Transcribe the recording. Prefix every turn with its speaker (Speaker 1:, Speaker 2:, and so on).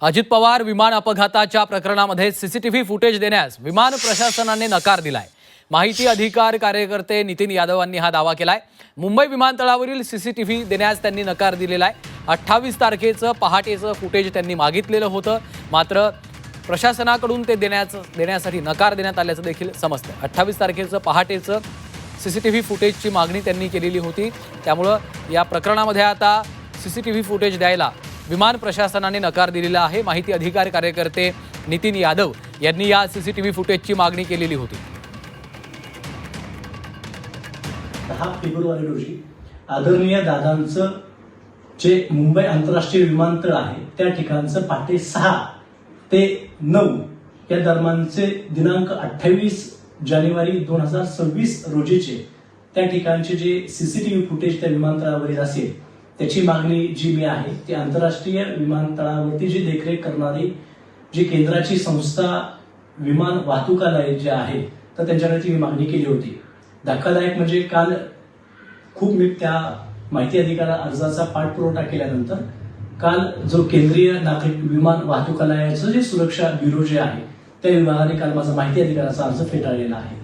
Speaker 1: अजित पवार विमान अपघाताच्या प्रकरणामध्ये सीसीटीव्ही फुटेज देण्यास विमान प्रशासनाने नकार दिलाय। माहिती अधिकार कार्यकर्ते नितीन यादवांनी हा दावा केलाय। मुंबई विमानतळावरील सीसीटीव्ही देण्यास त्यांनी नकार दिलेला आहे। 28 तारखेचं पहाटेचं फुटेज त्यांनी मागितलेलं होतं, मात्र प्रशासनाकडून ते देण्यासाठी नकार देण्यात आल्याचं देखील समजतं। 28 तारखेचं पहाटेचं सीसीटीव्ही फुटेजची मागणी त्यांनी केलेली होती, त्यामुळे या प्रकरणामध्ये आता सीसीटीव्ही फुटेज द्यायला विमान प्रशासनाने नकार दिलेला आहे। माहिती अधिकार कार्यकर्ते नितीन यादव यांनी या सीसीटीव्ही फुटेजची मागणी केलेली होती।
Speaker 2: 10 फेब्रुवारी रोजी आदरणीय दादांचं जे मुंबई आंतरराष्ट्रीय विमानतळ आहे त्या ठिकाणचं पहाटे 6 ते 9 या दरम्यानचे दिनांक 28 जानेवारी 2026 रोजीचे त्या ठिकाणचे जे सीसीटीव्ही फुटेज त्या विमानतळावरील असेल त्याची मागणी जी मी आहे ती आंतरराष्ट्रीय विमानतळावरती जी देखरेख करणारी जी केंद्राची संस्था विमान वाहतुकालय जे आहे तर त्यांच्याकडे ती मागणी केली होती। धक्कादायक म्हणजे काल खूप मी त्या माहिती अधिकार अर्जाचा पाठपुरावा केल्यानंतर काल जो केंद्रीय नागरिक विमान वाहतुकालयाचं जे सुरक्षा ब्युरो जे आहे त्या विभागाने काल माझा माहिती अधिकाराचा अर्ज फेटाळलेला आहे।